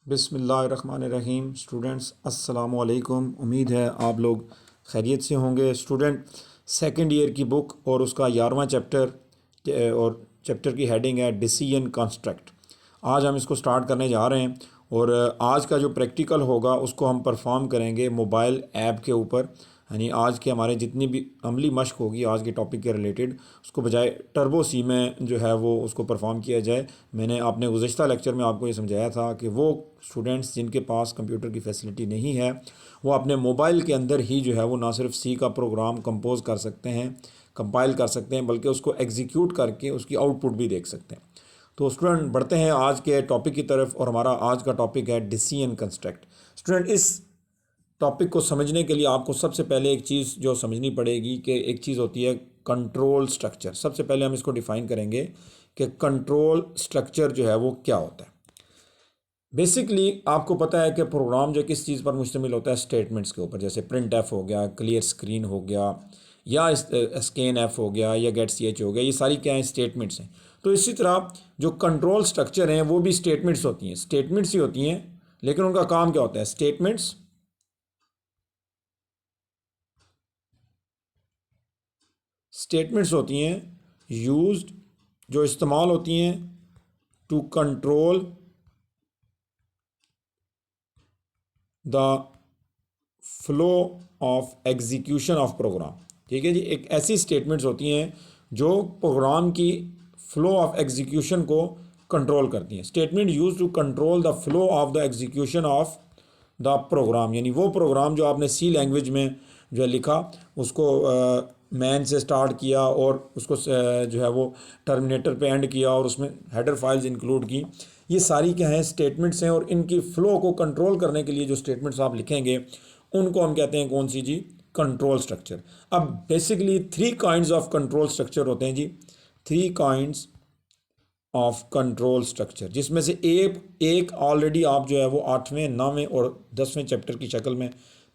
बिस्मिल्लाहिर्रहमानिर्रहीम। स्टूडेंट्स अस्सलामु अलैकुम। उम्मीद है आप लोग खैरियत से होंगे। स्टूडेंट, सेकंड ईयर की बुक और उसका 11वां चैप्टर और चैप्टर की हेडिंग है डिसीजन कंस्ट्रक्ट। आज हम इसको स्टार्ट करने जा रहे हैं और आज का जो प्रैक्टिकल होगा उसको हम परफॉर्म करेंगे मोबाइल ऐप के ऊपर। यानी आज के हमारे जितनी भी अमली मश्क होगी आज के टॉपिक के रिलेटेड, उसको बजाय टर्बो सी में जो है वो उसको परफॉर्म किया जाए। मैंने अपने गुज़श्ता लेक्चर में आपको ये समझाया था कि वो स्टूडेंट्स जिनके पास कंप्यूटर की फैसिलिटी नहीं है वो अपने मोबाइल के अंदर ही जो है वो ना सिर्फ सी का प्रोग्राम कंपोज कर सकते हैं, कंपाइल कर सकते हैं, बल्कि उसको एग्जीक्यूट करके उसकी आउटपुट भी देख सकते हैं। तो स्टूडेंट, बढ़ते हैं आज के टॉपिक की तरफ और हमारा आज का टॉपिक है डिसीजन कंस्ट्रक्ट। स्टूडेंट, इस टॉपिक को समझने के लिए आपको सबसे पहले एक चीज़ जो समझनी पड़ेगी कि एक चीज़ होती है कंट्रोल स्ट्रक्चर। सबसे पहले हम इसको डिफ़ाइन करेंगे कि कंट्रोल स्ट्रक्चर जो है वो क्या होता है। बेसिकली आपको पता है कि प्रोग्राम जो किस चीज़ पर मुश्तमिल होता है, स्टेटमेंट्स के ऊपर। जैसे प्रिंट एफ हो गया, क्लियर स्क्रीन हो गया, या स्कैन एफ हो गया, या गेट सी एच हो गया, ये सारी क्या है, स्टेटमेंट्स हैं। तो इसी तरह जो कंट्रोल स्ट्रक्चर हैं वो भी स्टेटमेंट्स होती हैं, स्टेटमेंट्स ही होती हैं, लेकिन उनका काम क्या होता है, स्टेटमेंट्स होती हैं यूज्ड, जो इस्तेमाल होती हैं to control the flow of execution of program. ठीक है जी, एक ऐसी स्टेटमेंट्स होती हैं जो प्रोग्राम की फ्लो ऑफ एग्जीक्यूशन को कंट्रोल करती हैं। Statement use to control the flow of the execution of the program, यानी वो प्रोग्राम जो आपने सी लैंग्वेज में जो है लिखा, उसको मैन से स्टार्ट किया और उसको जो है वो टर्मिनेटर पे एंड किया और उसमें हेडर फाइल्स इंक्लूड की। ये सारी क्या है, स्टेटमेंट्स हैं, और इनकी फ़्लो को कंट्रोल करने के लिए जो स्टेटमेंट्स आप लिखेंगे उनको हम कहते हैं कौन सी जी, कंट्रोल स्ट्रक्चर। अब basically 3 kinds of control structure होते हैं जी, 3 काइंड्स ऑफ कंट्रोल स्ट्रक्चर, जिसमें से एक ऑलरेडी आप जो है वो 8वें 9वें और 10वें चैप्टर की शक्ल में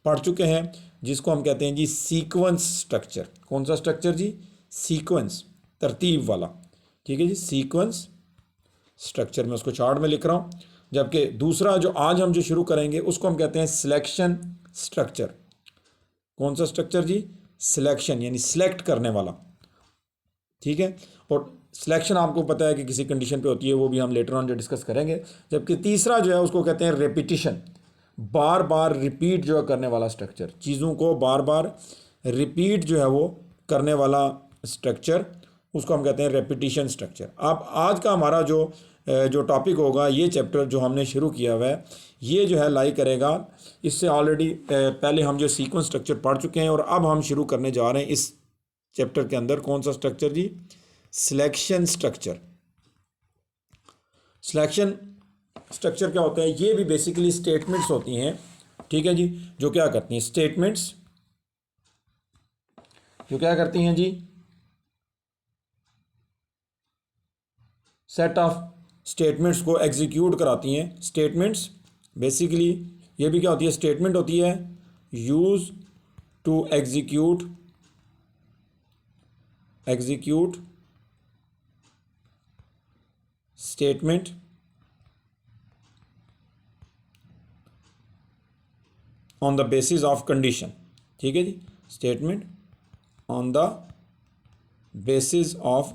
पढ़ चुके हैं, जिसको हम कहते हैं जी सीक्वेंस स्ट्रक्चर। कौन सा स्ट्रक्चर जी, सीक्वेंस, तरतीब वाला। ठीक है जी, सीक्वेंस स्ट्रक्चर में उसको चार्ट में लिख रहा हूँ। जबकि दूसरा जो आज हम जो शुरू करेंगे उसको हम कहते हैं सिलेक्शन स्ट्रक्चर। कौन सा स्ट्रक्चर जी, सिलेक्शन, यानी सिलेक्ट करने वाला। ठीक है, और सिलेक्शन आपको पता है कि किसी कंडीशन पे होती है, वो भी हम लेटर ऑन जो डिस्कस करेंगे। जबकि तीसरा जो है उसको कहते हैं रेपिटिशन, बार बार रिपीट जो है करने वाला स्ट्रक्चर, चीज़ों को बार बार रिपीट जो है वो करने वाला स्ट्रक्चर, उसको हम कहते हैं रेपिटिशन स्ट्रक्चर। अब आज का हमारा जो टॉपिक होगा, ये चैप्टर जो हमने शुरू किया हुआ है, ये जो है लाई करेगा इससे ऑलरेडी पहले हम जो सीक्वेंस स्ट्रक्चर पढ़ चुके हैं, और अब हम शुरू करने जा रहे हैं इस चैप्टर के अंदर कौन सा स्ट्रक्चर जी, सिलेक्शन स्ट्रक्चर। सिलेक्शन स्ट्रक्चर क्या होता है, ये भी बेसिकली स्टेटमेंट्स होती हैं। ठीक है जी, जो क्या करती हैं, स्टेटमेंट्स जो क्या करती हैं जी, सेट ऑफ स्टेटमेंट्स को एग्जीक्यूट कराती हैं। स्टेटमेंट्स बेसिकली ये भी क्या होती है, स्टेटमेंट होती है use to execute statement on the basis of condition. ठीक है जी, statement on the basis of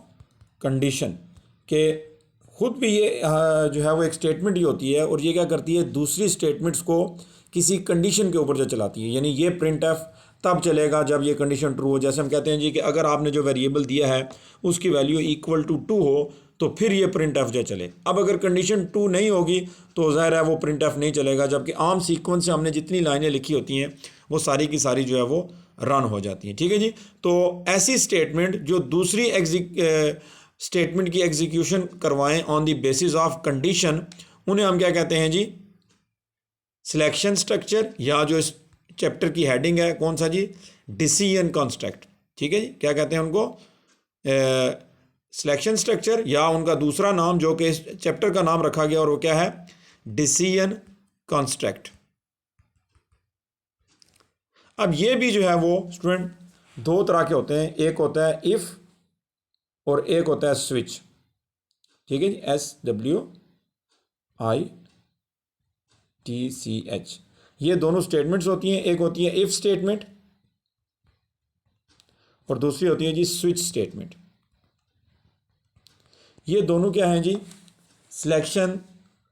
condition के खुद भी ये जो है वो एक स्टेटमेंट ही होती है, और ये क्या करती है, दूसरी स्टेटमेंट्स को किसी कंडीशन के ऊपर जो चलाती है। यानी ये प्रिंट एफ तब चलेगा जब ये कंडीशन ट्रू हो। जैसे हम कहते हैं जी कि अगर आपने जो वेरिएबल दिया है उसकी वैल्यू इक्वल टू 2 हो तो फिर ये प्रिंट एफ जो चले। अब अगर कंडीशन 2 नहीं होगी तो ज़ाहिर है वो प्रिंट एफ नहीं चलेगा। जबकि आम सीक्वेंस से हमने जितनी लाइनें लिखी होती हैं वो सारी की सारी जो है वो रन हो जाती हैं। ठीक है जी, तो ऐसी स्टेटमेंट जो दूसरी स्टेटमेंट की एग्जीक्यूशन करवाएं on the basis of condition, उन्हें हम क्या कहते हैं जी, सिलेक्शन स्ट्रक्चर, या जो इस चैप्टर की हेडिंग है कौन सा जी, डिसीजन कंस्ट्रक्ट। ठीक है जी, क्या कहते हैं उनको, सिलेक्शन स्ट्रक्चर, या उनका दूसरा नाम जो कि इस चैप्टर का नाम रखा गया और वो क्या है, डिसीजन कंस्ट्रक्ट। अब ये भी जो है वो स्टूडेंट 2 तरह के होते हैं, एक होता है इफ़ और एक होता है स्विच। ठीक है जी, SWI TCH, ये दोनों स्टेटमेंट्स होती हैं। एक होती है इफ़ स्टेटमेंट और दूसरी होती है जी स्विच स्टेटमेंट। ये दोनों क्या हैं जी? सिलेक्शन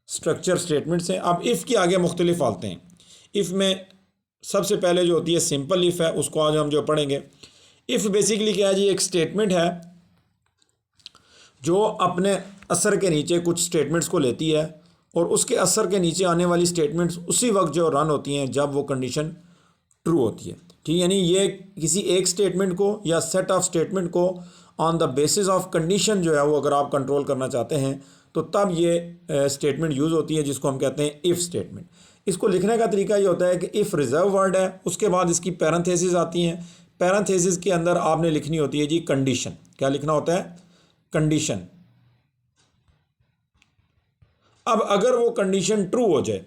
स्ट्रक्चर स्टेटमेंट्स हैं। अब इफ़ की आगे मुख्तलिफ आते हैं। इफ़ में सबसे पहले जो होती है सिंपल इफ़ है, उसको आज हम जो पढ़ेंगे। इफ़ बेसिकली क्या है जी? एक स्टेटमेंट है जो अपने असर के नीचे कुछ स्टेटमेंट्स को लेती है और उसके असर के नीचे आने वाली स्टेटमेंट्स उसी वक्त जो रन होती हैं जब वो कंडीशन ट्रू होती है। ठीक, यानी ये किसी एक स्टेटमेंट को या सेट ऑफ स्टेटमेंट को on the basis of condition जो है वो अगर आप कंट्रोल करना चाहते हैं तो तब ये स्टेटमेंट यूज़ होती है, जिसको हम कहते हैं इफ़ स्टेटमेंट। इसको लिखने का तरीका ये होता है कि इफ़ रिजर्व वर्ड है, उसके बाद इसकी पैरेंथेसिस आती हैं। पैरेंथेसिस के अंदर आपने लिखनी होती है जी कंडीशन। क्या लिखना होता है? कंडीशन। अब अगर वो कंडीशन ट्रू हो जाए,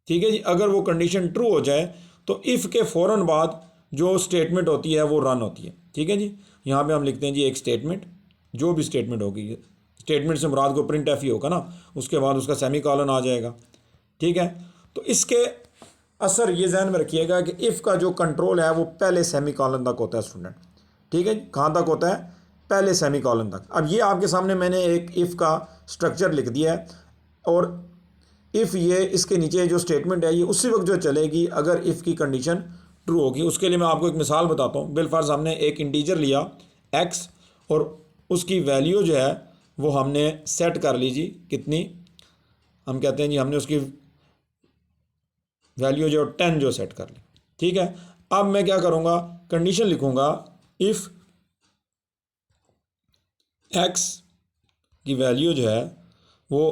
ठीक है जी, अगर वो कंडीशन ट्रू हो जाए तो इफ़ के फ़ौरन बाद जो स्टेटमेंट होती है वो रन होती है। ठीक है जी, यहाँ पे हम लिखते हैं जी एक स्टेटमेंट, जो भी स्टेटमेंट होगी, स्टेटमेंट से मुराद को प्रिंट एफ ही होगा ना, उसके बाद उसका सेमी कॉलन आ जाएगा। ठीक है, तो इसके असर ये ध्यान में रखिएगा कि इफ़ का जो कंट्रोल है वो पहले सेमी कॉलन तक होता है स्टूडेंट। ठीक है, कहाँ तक होता है? पहले सेमी कॉलन तक। अब ये आपके सामने मैंने एक इफ़ का स्ट्रक्चर लिख दिया है और इफ़ ये इसके नीचे जो स्टेटमेंट है ये उसी वक्त जो चलेगी अगर इफ़ की कंडीशन ट्रू होगी। उसके लिए मैं आपको एक मिसाल बताता हूँ। बिलफर्ज हमने एक इंटीजर लिया x और उसकी वैल्यू जो है वो हमने सेट कर ली जी, कितनी? हम कहते हैं जी हमने उसकी वैल्यू जो 10 जो सेट कर ली। ठीक है, अब मैं क्या करूँगा? कंडीशन लिखूँगा इफ़ x की वैल्यू जो है वो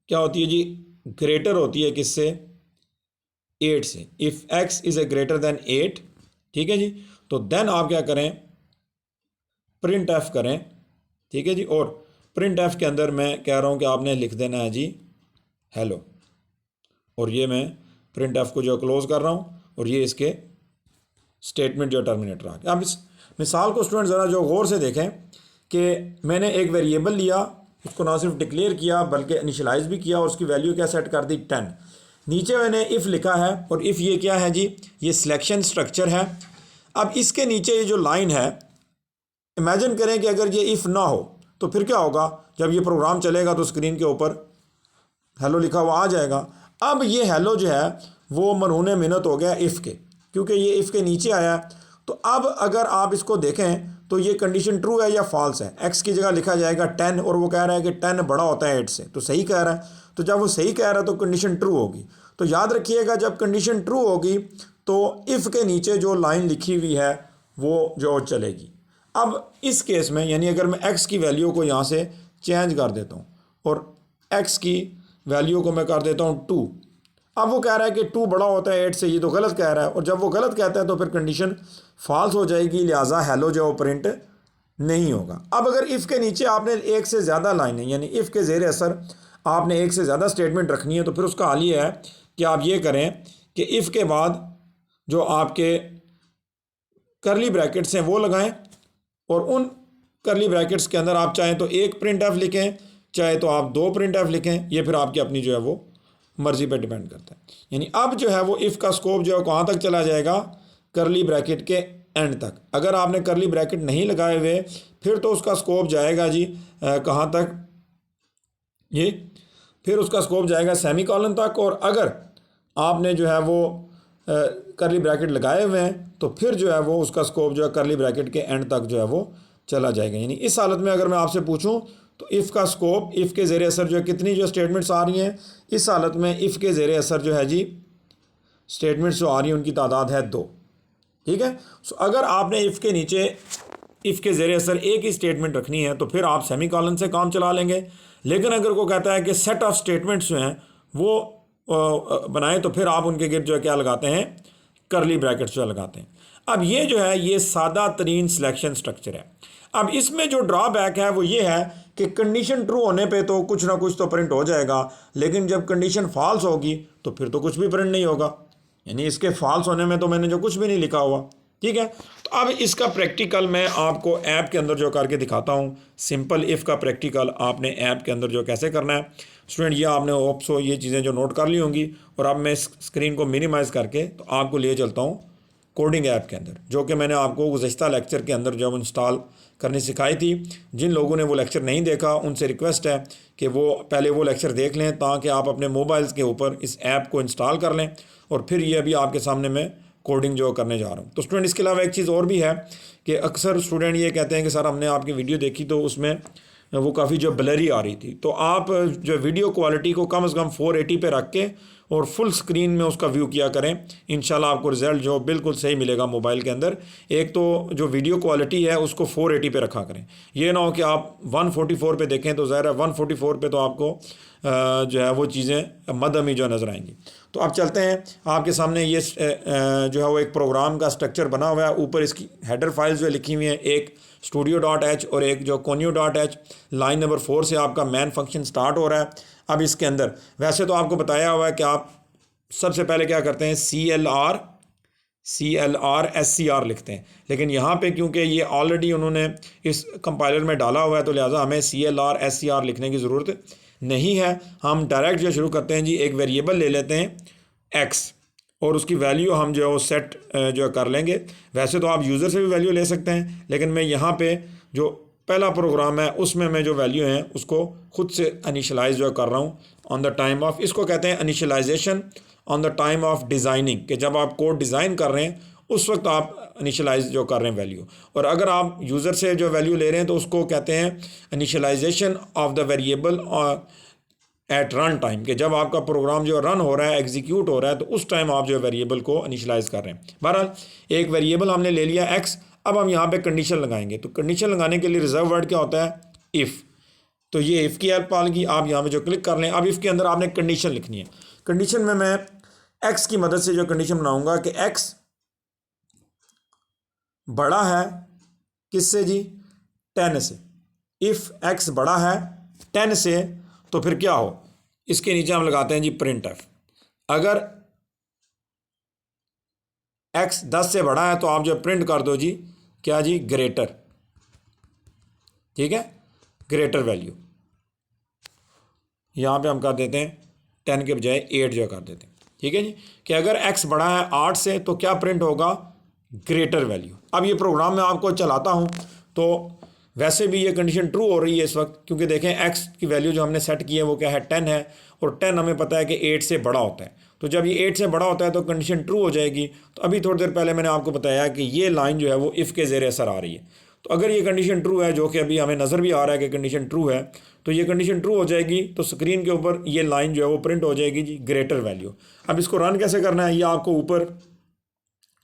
क्या होती है जी? ग्रेटर होती है किससे? 8 से। If x is a greater than 8, ठीक है जी, तो देन आप क्या करें? प्रिंट एफ करें। ठीक है जी, और प्रिंट एफ के अंदर मैं कह रहा हूँ कि आपने लिख देना है जी हेलो, और ये मैं प्रिंट एफ को जो क्लोज कर रहा हूँ और ये इसके स्टेटमेंट जो टर्मिनेटर आ गया। अब इस मिसाल को स्टूडेंट ज़रा जो गौर से देखें कि मैंने एक वेरिएबल लिया, उसको ना सिर्फ डिक्लेयर किया बल्कि इनिशियलाइज भी किया और उसकी वैल्यू क्या सेट कर दी? 10। नीचे मैंने इफ़ लिखा है और इफ़ ये क्या है जी? ये सिलेक्शन स्ट्रक्चर है। अब इसके नीचे ये जो लाइन है, इमेजिन करें कि अगर ये इफ़ ना हो तो फिर क्या होगा? जब ये प्रोग्राम चलेगा तो स्क्रीन के ऊपर हेलो लिखा हुआ आ जाएगा। अब ये हेलो जो है वो मरहून मिन्नत हो गया इफ़ के, क्योंकि ये इफ़ के नीचे आया। तो अब अगर आप इसको देखें तो ये कंडीशन ट्रू है या फॉल्स है? एक्स की जगह लिखा जाएगा 10 और वो कह रहा है कि 10 बड़ा होता है 8 से, तो सही कह रहा है। तो जब वो सही कह रहा है तो कंडीशन ट्रू होगी। तो याद रखिएगा जब कंडीशन ट्रू होगी तो इफ़ के नीचे जो लाइन लिखी हुई है वो जो चलेगी। अब इस केस में यानी अगर मैं x की वैल्यू को यहाँ से चेंज कर देता हूँ और x की वैल्यू को मैं कर देता हूँ 2, अब वो कह रहा है कि 2 बड़ा होता है 8 से, ये तो गलत कह रहा है। और जब वो गलत कहता है तो फिर कंडीशन फॉल्स हो जाएगी, लिहाजा हेलो जो प्रिंट नहीं होगा। अब अगर इफ़ के नीचे आपने एक से ज़्यादा लाइनें यानी इफ़ के ज़ेर असर आपने एक से ज़्यादा स्टेटमेंट रखनी है तो फिर उसका हाल ये है कि आप ये करें कि इफ़ के बाद जो आपके करली ब्रैकेट्स हैं वो लगाएं और उन करली ब्रैकेट्स के अंदर आप चाहें तो एक प्रिंट एफ लिखें, चाहे तो आप 2 प्रिंट एफ लिखें, ये फिर आपकी अपनी जो है वो मर्ज़ी पे डिपेंड करता है। यानी अब जो है वो इफ़ का स्कोप जो है कहाँ तक चला जाएगा? करली ब्रैकेट के एंड तक। अगर आपने करली ब्रैकेट नहीं लगाए हुए फिर तो उसका स्कोप जाएगा जी कहाँ तक? ये फिर उसका स्कोप जाएगा सेमी कॉलन तक। और अगर आपने जो है वो करली ब्रैकेट लगाए हुए हैं तो फिर जो है वो उसका स्कोप जो है करली ब्रैकेट के एंड तक जो है वो चला जाएगा। यानी इस हालत में अगर मैं आपसे पूछूं तो इफ़ का स्कोप, इफ़ के ज़ेर असर जो है कितनी जो स्टेटमेंट्स आ रही हैं, इस हालत में इफ़ के ज़ेर असर जो है जी स्टेटमेंट्स जो आ रही हैं उनकी तादाद है 2। ठीक है, सो अगर आपने इफ़ के नीचे इफ़ के ज़ेर असर एक ही स्टेटमेंट रखनी है तो फिर आप सेमी कॉलन से काम चला लेंगे। लेकिन अगर वो कहता है कि सेट ऑफ स्टेटमेंट्स जो हैं वो बनाएं तो फिर आप उनके गिर्द जो है क्या लगाते हैं? करली ब्रैकेट्स जो लगाते हैं। अब ये जो है ये सादा तरीन सिलेक्शन स्ट्रक्चर है। अब इसमें जो ड्रॉबैक है वो ये है कि कंडीशन ट्रू होने पे तो कुछ ना कुछ तो प्रिंट हो जाएगा, लेकिन जब कंडीशन फॉल्स होगी तो फिर तो कुछ भी प्रिंट नहीं होगा। यानी इसके फॉल्स होने में तो मैंने जो कुछ भी नहीं लिखा हुआ। ठीक है, तो अब इसका प्रैक्टिकल मैं आपको ऐप के अंदर जो करके दिखाता हूँ। सिंपल इफ़ का प्रैक्टिकल आपने ऐप के अंदर जो कैसे करना है स्टूडेंट ये आपने होप सो ये चीज़ें जो नोट कर ली होंगी। और अब मैं इस स्क्रीन को मिनिमाइज़ करके तो आपको लिए चलता हूँ कोडिंग ऐप के अंदर, जो कि मैंने आपको गुज़श्ता लेक्चर के अंदर जब इंस्टॉल करनी सिखाई थी। जिन लोगों ने वो लेक्चर नहीं देखा उनसे रिक्वेस्ट है कि वो पहले वो लेक्चर देख लें, ताकि आप अपने मोबाइल्स के ऊपर इस ऐप को इंस्टॉल कर लें। और फिर ये अभी आपके सामने मैं कोडिंग जो करने जा रहा हूँ। तो स्टूडेंट इसके अलावा एक चीज़ और भी है कि अक्सर स्टूडेंट ये कहते हैं कि सर हमने आपकी वीडियो देखी तो उसमें वो काफ़ी जो ब्लरी आ रही थी, तो आप जो वीडियो क्वालिटी को कम से कम 480 पे रख के और फुल स्क्रीन में उसका व्यू किया करें। इंशाल्लाह आपको रिज़ल्ट जो बिल्कुल सही मिलेगा मोबाइल के अंदर। एक तो जो वीडियो क्वालिटी है उसको 480 पे रखा करें, ये ना हो कि आप 144 पे देखें तो ज़ाहिर है 144 पे तो आपको जो है वो चीज़ें मदमी जो नज़र आएंगी। तो अब चलते हैं, आपके सामने ये जो है वो एक प्रोग्राम का स्ट्रक्चर बना हुआ है। ऊपर इसकी हेडर फाइल्स जो लिखी हुई हैं, एक studio.h और एक जो conio.h। लाइन नंबर 4 से आपका मैन फंक्शन स्टार्ट हो रहा है। अब इसके अंदर वैसे तो आपको बताया हुआ है कि आप सबसे पहले क्या करते हैं, CLR SCR लिखते हैं, लेकिन यहाँ पे क्योंकि ये ऑलरेडी उन्होंने इस कंपाइलर में डाला हुआ है तो लिहाजा हमें CLR SCR लिखने की ज़रूरत नहीं है। हम डायरेक्ट जो शुरू करते हैं जी, एक वेरिएबल ले लेते हैं x और उसकी वैल्यू हम जो है वो सेट जो कर लेंगे। वैसे तो आप यूज़र से भी वैल्यू ले सकते हैं, लेकिन मैं यहाँ पे जो पहला प्रोग्राम है उसमें मैं जो वैल्यू है उसको खुद से इनिशलाइज जो कर रहा हूँ ऑन द टाइम ऑफ, इसको कहते हैं initialisation on the time of designing, कि जब आप कोड डिज़ाइन कर रहे हैं उस वक्त आप इनिशलाइज जो कर रहे हैं वैल्यू। और अगर आप यूज़र से जो वैल्यू ले रहे हैं तो उसको कहते हैं initialisation of the variable eight run time, कि जब आपका प्रोग्राम जो रन हो रहा है, एग्जीक्यूट हो रहा है, तो उस टाइम आप जो वेरिएबल को इनिशलाइज कर रहे हैं। बहरहाल एक वेरिएबल हमने ले लिया x। अब हम यहाँ पे कंडीशन लगाएंगे, तो कंडीशन लगाने के लिए रिजर्व वर्ड क्या होता है, इफ़। तो ये इफ़ की हेल्प पालेगी। आप यहाँ पे जो क्लिक कर लें, अब इफ़ के अंदर आपने कंडीशन लिखनी है। कंडीशन में मैं x की मदद से जो कंडीशन बनाऊंगा कि x बड़ा है किससे जी, 10 से। इफ़ x बड़ा है 10 से तो फिर क्या हो, इसके नीचे हम लगाते हैं जी प्रिंट एफ। अगर x 10 से बड़ा है तो आप जो प्रिंट कर दो जी क्या जी, ग्रेटर। ठीक है, ग्रेटर वैल्यू यहाँ पे हम कर देते हैं 10 के बजाय 8 जो कर देते हैं। ठीक है जी, कि अगर x बड़ा है 8 से तो क्या प्रिंट होगा, ग्रेटर वैल्यू। अब ये प्रोग्राम मैं आपको चलाता हूँ तो वैसे भी ये कंडीशन ट्रू हो रही है इस वक्त, क्योंकि देखें x की वैल्यू जो हमने सेट की है वो क्या है, 10 है, और 10 हमें पता है कि 8 से बड़ा होता है। तो जब ये 8 से बड़ा होता है तो कंडीशन ट्रू हो जाएगी। तो अभी थोड़ी देर पहले मैंने आपको बताया कि ये लाइन जो है वो इफ़ के ज़ेरे असर आ रही है। तो अगर ये कंडीशन ट्रू है, जो कि अभी हमें नज़र भी आ रहा है कि कंडीशन ट्रू है, तो ये कंडीशन ट्रू हो जाएगी तो स्क्रीन के ऊपर ये लाइन जो है वो प्रिंट हो जाएगी जी, ग्रेटर वैल्यू। अब इसको रन कैसे करना है, ये आपको ऊपर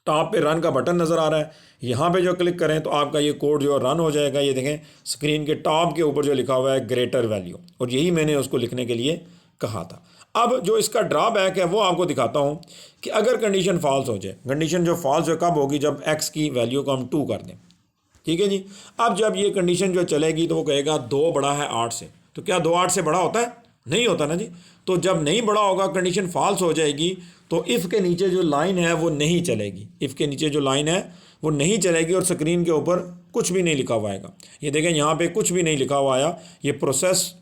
टॉप पे रन का बटन नज़र आ रहा है, यहाँ पे जो क्लिक करें तो आपका ये कोड जो रन हो जाएगा। ये देखें स्क्रीन के टॉप के ऊपर जो लिखा हुआ है ग्रेटर वैल्यू, और यही मैंने उसको लिखने के लिए कहा था। अब जो इसका ड्रॉबैक है वो आपको दिखाता हूँ कि अगर कंडीशन फॉल्स हो जाए, कंडीशन जो फॉल्स हो कब होगी, जब x की वैल्यू को हम 2 कर दें। ठीक है जी, अब जब ये कंडीशन जो चलेगी तो वो कहेगा 2 बड़ा है 8 से, तो क्या 2 8 से बड़ा होता है, नहीं होता ना जी। तो जब नहीं बड़ा होगा, कंडीशन फॉल्स हो जाएगी, तो इफ़ के नीचे जो लाइन है वो नहीं चलेगी। इफ़ के नीचे जो लाइन है वो नहीं चलेगी और स्क्रीन के ऊपर कुछ भी नहीं लिखा हुआ आएगा। ये देखें यहाँ पे कुछ भी नहीं लिखा हुआ आया, ये प्रोसेस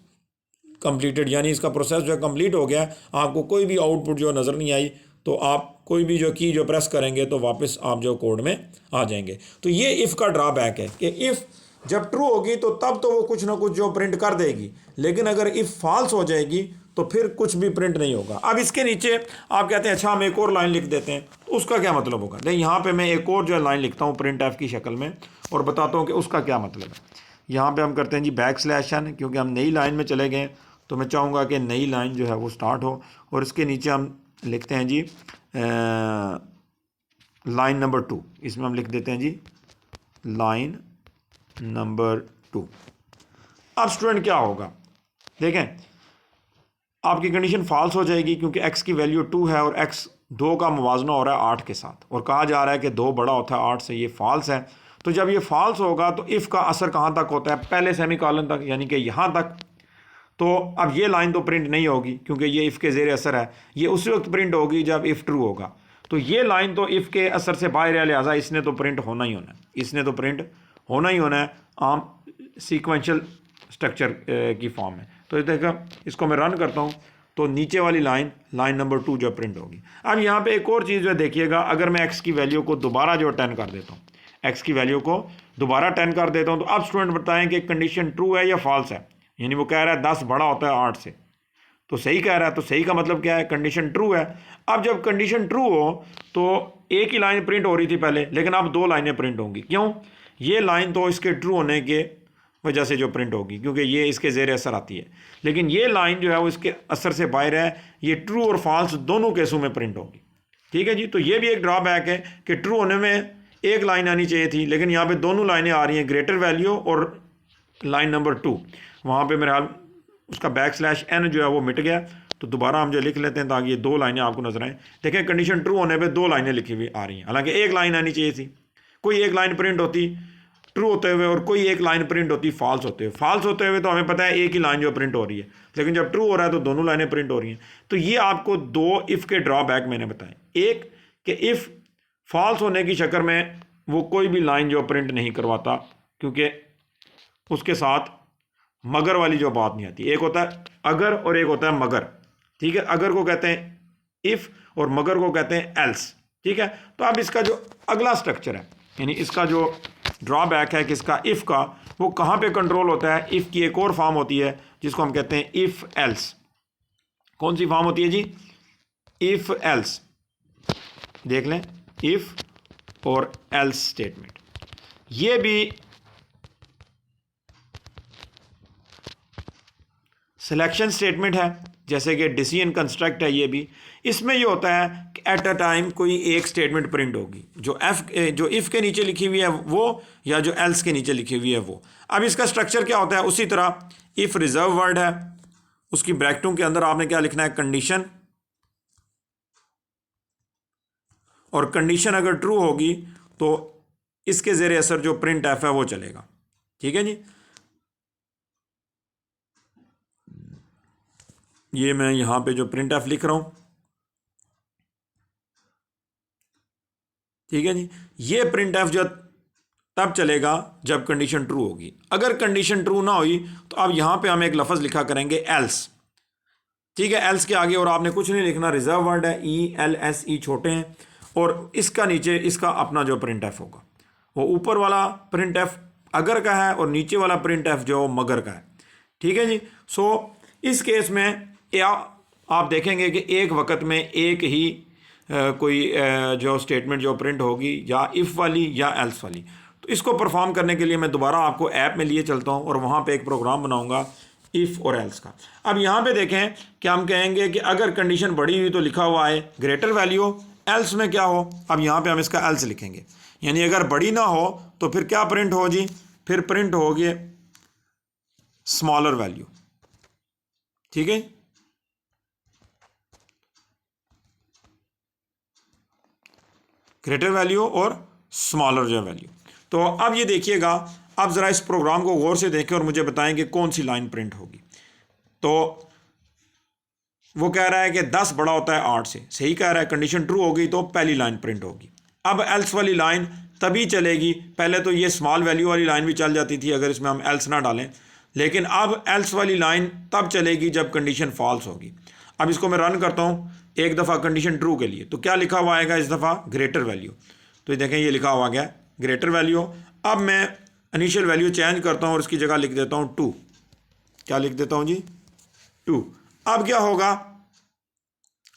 कंप्लीटेड, यानी इसका प्रोसेस जो है कंप्लीट हो गया। आपको कोई भी आउटपुट जो नज़र नहीं आई, तो आप कोई भी जो की जो प्रेस करेंगे तो वापस आप जो कोड में आ जाएंगे। तो ये इफ़ का ड्रॉबैक है कि इफ़ जब ट्रू होगी तो तब तो वो कुछ ना कुछ जो प्रिंट कर देगी, लेकिन अगर इफ़ फॉल्स हो जाएगी तो फिर कुछ भी प्रिंट नहीं होगा। अब इसके नीचे आप कहते हैं अच्छा हम एक और लाइन लिख देते हैं, तो उसका क्या मतलब होगा। देखिए यहाँ पे मैं एक और जो है लाइन लिखता हूँ प्रिंट एफ की शक्ल में और बताता हूँ कि उसका क्या मतलब है। यहाँ पे हम करते हैं जी बैकस्लैश n, क्योंकि हम नई लाइन में चले गए, तो मैं चाहूँगा कि नई लाइन जो है वो स्टार्ट हो, और इसके नीचे हम लिखते हैं जी लाइन नंबर 2। इसमें हम लिख देते हैं जी लाइन नंबर 2। अब स्टूडेंट क्या होगा, देखें आपकी कंडीशन फॉल्स हो जाएगी क्योंकि x की वैल्यू 2 है और x 2 का मुवाजना हो रहा है 8 के साथ, और कहा जा रहा है कि 2 बड़ा होता है 8 से, ये फॉल्स है। तो जब ये फॉल्स होगा तो इफ़ का असर कहाँ तक होता है, पहले सेमीकोलन तक, यानी कि यहाँ तक। तो अब ये लाइन तो प्रिंट नहीं होगी क्योंकि ये इफ़ के ज़ेरे असर है, ये उसी वक्त प्रिंट होगी जब इफ़ ट्रू होगा। तो ये लाइन तो इफ़ के असर से बाहर है, लिहाजा इसने तो प्रिंट होना ही होना है, इसने तो प्रिंट होना ही होना है आम सीक्वेंशियल स्ट्रक्चर की फॉर्म में। तो देखा, इसको मैं रन करता हूँ तो नीचे वाली लाइन नंबर 2 जो प्रिंट होगी। अब यहाँ पे एक और चीज़ जो देखिएगा, अगर मैं x की वैल्यू को दोबारा जो 10 कर देता हूँ, x की वैल्यू को दोबारा 10 कर देता हूँ, तो अब स्टूडेंट बताएं कि कंडीशन ट्रू है या फॉल्स है। यानी वो कह रहा है 10 बड़ा होता है 8 से, तो सही कह रहा है, तो सही का मतलब क्या है, कंडीशन ट्रू है। अब जब कंडीशन ट्रू हो तो एक ही लाइन प्रिंट हो रही थी पहले, लेकिन अब 2 लाइनें प्रिंट होंगी। क्यों? ये लाइन तो इसके ट्रू होने के वजह से जो प्रिंट होगी, क्योंकि ये इसके ज़ेर असर आती है, लेकिन ये लाइन जो है वो इसके असर से बाहर है, ये ट्रू और फॉल्स दोनों केसों में प्रिंट होगी। ठीक है जी। तो ये भी एक ड्रॉबैक है कि ट्रू होने में एक लाइन आनी चाहिए थी, लेकिन यहाँ पे दोनों लाइनें आ रही हैं, ग्रेटर वैल्यू और लाइन नंबर 2। वहाँ पे मेरे हाल उसका \n जो है वो मिट गया। तो दोबारा हम जो लिख लेते हैं ताकि ये 2 लाइनें आपको नजर आएँ। देखें, कंडीशन ट्रू होने पे 2 लाइनें लिखी हुई आ रही हैं, हालांकि एक लाइन आनी चाहिए थी। कोई एक लाइन प्रिंट होती ट्रू होते हुए और कोई एक लाइन प्रिंट होती फॉल्स होते हुए। फॉल्स होते हुए तो हमें पता है एक ही लाइन जो प्रिंट हो रही है, लेकिन जब ट्रू हो रहा है तो दोनों लाइनें प्रिंट हो रही हैं। तो ये आपको 2 इफ़ के ड्रॉबैक मैंने बताए। एक कि इफ़ फॉल्स होने की शक्ल में वो कोई भी लाइन जो प्रिंट नहीं करवाता, क्योंकि उसके साथ मगर वाली जो बात नहीं आती। एक होता है अगर और एक होता है मगर। ठीक है, अगर को कहते हैं इफ़ और मगर को कहते हैं एल्स। ठीक है, तो अब इसका जो अगला स्ट्रक्चर है, यानी इसका जो ड्रॉबैक है किसका, इफ़ का, वो कहाँ पे कंट्रोल होता है। इफ़ की एक और फॉर्म होती है जिसको हम कहते हैं इफ़ एल्स। कौन सी फॉर्म होती है जी? If else. देख लें, इफ़ और एल्स स्टेटमेंट। ये भी सिलेक्शन स्टेटमेंट है, जैसे कि डिसीजन कंस्ट्रक्ट है। ये भी इसमें ये होता है कि एट अ टाइम कोई एक स्टेटमेंट प्रिंट होगी, जो इफ़ के नीचे लिखी हुई है वो, या जो एल्स के नीचे लिखी हुई है वो। अब इसका स्ट्रक्चर क्या होता है, उसी तरह इफ़ रिजर्व वर्ड है, उसकी ब्रैकेटों के अंदर आपने क्या लिखना है, कंडीशन, और कंडीशन अगर ट्रू होगी तो इसके ज़ेरे असर जो प्रिंट एफ है वो चलेगा। ठीक है जी। ये मैं यहाँ पे जो प्रिंट एफ लिख रहा हूँ, ठीक है जी, ये प्रिंट एफ जो तब चलेगा जब कंडीशन ट्रू होगी। अगर कंडीशन ट्रू ना हुई तो अब यहाँ पे हम एक लफ्ज़ लिखा करेंगे एल्स। ठीक है, एल्स के आगे और आपने कुछ नहीं लिखना, रिजर्व वर्ड है, ELSE छोटे हैं, और इसका नीचे इसका अपना जो प्रिंट एफ होगा, वो ऊपर वाला प्रिंट एफ अगर का है और नीचे वाला प्रिंट एफ जो मगर का है। ठीक है जी। सो इस केस में आप देखेंगे कि एक वक्त में एक ही कोई जो स्टेटमेंट जो प्रिंट होगी, या इफ़ वाली या एल्स वाली। तो इसको परफॉर्म करने के लिए मैं दोबारा आपको ऐप में लिए चलता हूँ और वहाँ पे एक प्रोग्राम बनाऊँगा इफ़ और एल्स का। अब यहाँ पे देखें कि हम कहेंगे कि अगर कंडीशन बड़ी हुई तो लिखा हुआ है ग्रेटर वैल्यू, एल्स में क्या हो। अब यहाँ पे हम इसका एल्स लिखेंगे, यानी अगर बड़ी ना हो तो फिर क्या प्रिंट हो जी, फिर प्रिंट होगी स्मॉलर वैल्यू। ठीक है, ग्रेटर वैल्यू और स्मॉलर जो वैल्यू। तो अब ये देखिएगा, अब ज़रा इस प्रोग्राम को गौर से देखें और मुझे बताएं कि कौन सी लाइन प्रिंट होगी। तो वो कह रहा है कि 10 बड़ा होता है 8 से, सही कह रहा है, कंडीशन ट्रू होगी तो पहली लाइन प्रिंट होगी। अब एल्स वाली लाइन तभी चलेगी, पहले तो ये स्मॉल वैल्यू वाली लाइन भी चल जाती थी अगर इसमें हम एल्स ना डालें, लेकिन अब एल्स वाली लाइन तब चलेगी जब कंडीशन फॉल्स होगी। अब इसको मैं रन करता हूँ एक दफ़ा कंडीशन ट्रू के लिए, तो क्या लिखा हुआ आएगा इस दफ़ा, ग्रेटर वैल्यू। तो ये देखें, ये लिखा हुआ गया ग्रेटर वैल्यू। अब मैं इनिशियल वैल्यू चेंज करता हूँ और इसकी जगह लिख देता हूँ 2। क्या लिख देता हूँ जी, 2। अब क्या होगा,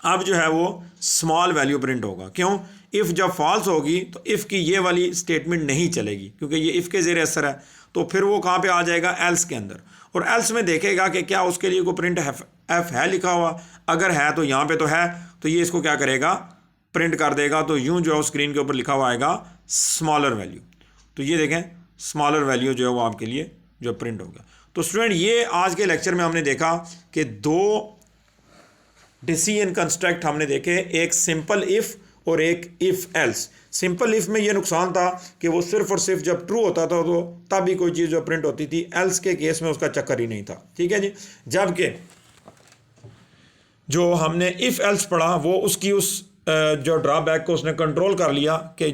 अब जो है वो स्मॉल वैल्यू प्रिंट होगा। क्यों? इफ़ जब फॉल्स होगी तो इफ़ की ये वाली स्टेटमेंट नहीं चलेगी, क्योंकि ये इफ़ के ज़ेरे असर है। तो फिर वो कहाँ पे आ जाएगा, एल्स के अंदर, और एल्स में देखेगा कि क्या उसके लिए कोई प्रिंट एफ है लिखा हुआ। अगर है तो यहाँ पे तो है, तो ये इसको क्या करेगा, प्रिंट कर देगा। तो यूँ जो है स्क्रीन के ऊपर लिखा हुआ आएगा स्मॉलर वैल्यू। तो ये देखें, स्मॉलर वैल्यू जो है वो आपके लिए जो प्रिंट होगा। तो स्टूडेंट, ये आज के लेक्चर में हमने देखा कि 2 डिसीजन कंस्ट्रक्ट हमने देखे, एक सिंपल इफ़ और एक इफ़ एल्स। सिंपल इफ़ में ये नुकसान था कि वो सिर्फ और सिर्फ जब ट्रू होता था तो तब ही कोई चीज़ जो प्रिंट होती थी, एल्स के केस में उसका चक्कर ही नहीं था। ठीक है जी। जबकि जो हमने इफ़ एल्स पढ़ा वो उसकी उस जो ड्रॉबैक को उसने कंट्रोल कर लिया कि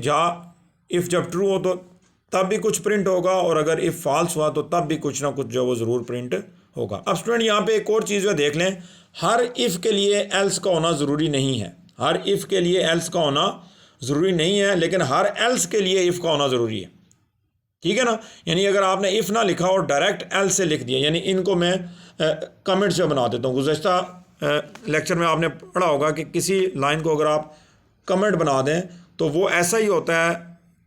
इफ़ जब ट्रू हो तो तब भी कुछ प्रिंट होगा, और अगर इफ़ फॉल्स हुआ तो तब भी कुछ ना कुछ जो वो ज़रूर प्रिंट होगा। अब स्टूडेंट यहाँ पे एक और चीज़ जो देख लें, हर इफ़ के लिए एल्स का होना ज़रूरी नहीं है, हर इफ़ के लिए एल्स का होना ज़रूरी नहीं है, लेकिन हर एल्स के लिए इफ़ का होना ज़रूरी है, ठीक है ना। यानी अगर आपने इफ़ ना लिखा और डायरेक्ट एल्स से लिख दिया, यानी इनको मैं कमेंट से बना देता हूँ। गुज़श्ता लेक्चर में आपने पढ़ा होगा कि किसी लाइन को अगर आप कमेंट बना दें तो वो ऐसा ही होता है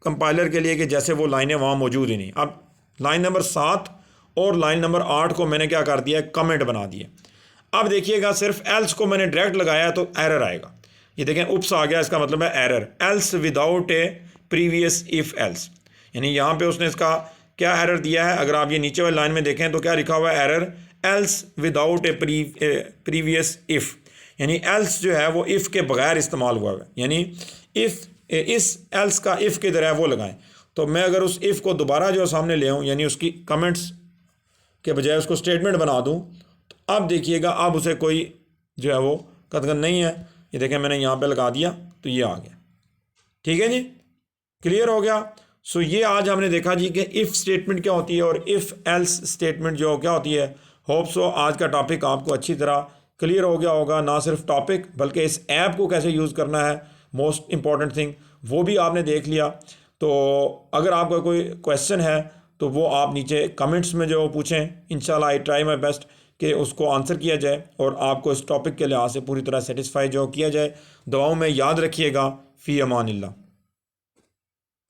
कंपाइलर के लिए कि जैसे वो लाइनें वहाँ मौजूद ही नहीं। अब लाइन नंबर 7 और लाइन नंबर 8 को मैंने क्या कर दिया, कमेंट बना दिए। अब देखिएगा सिर्फ एल्स को मैंने डायरेक्ट लगाया तो एरर आएगा। ये देखें उप्स आ गया, इसका मतलब है error, else without A previous if else. यानी यहाँ पे उसने इसका क्या एरर दिया है, अगर आप ये नीचे वाली लाइन में देखें तो क्या लिखा हुआ है, error else without A previous if. यानी एल्स जो है वो इफ़ के बगैर इस्तेमाल हुआ है, यानी इफ़ इस एल्स का इफ़ की तरह वो लगाएं। तो मैं अगर उस इफ़ को दोबारा जो सामने ले आऊँ, यानी उसकी कमेंट्स के बजाय उसको स्टेटमेंट बना दूँ, तो अब देखिएगा अब उसे कोई जो है वो कतगन नहीं है। ये देखें मैंने यहाँ पे लगा दिया तो ये आ गया, ठीक है जी, क्लियर हो गया। सो ये आज हमने देखा जी कि इफ़ स्टेटमेंट क्या होती है और इफ़ एल्स स्टेटमेंट जो क्या होती है। होप सो आज का टॉपिक आपको अच्छी तरह क्लियर हो गया होगा, ना सिर्फ टॉपिक बल्कि इस ऐप को कैसे यूज़ करना है, मोस्ट इंपॉर्टेंट थिंग वो भी आपने देख लिया। तो अगर आपका कोई क्वेश्चन है तो वो आप नीचे कमेंट्स में जो पूछें, इंशाल्लाह आई ट्राई माई बेस्ट कि उसको आंसर किया जाए और आपको इस टॉपिक के लिहाज से पूरी तरह सेटिस्फाई जो किया जाए। दुआओं में याद रखिएगा। फ़ी अमानिल्लाह।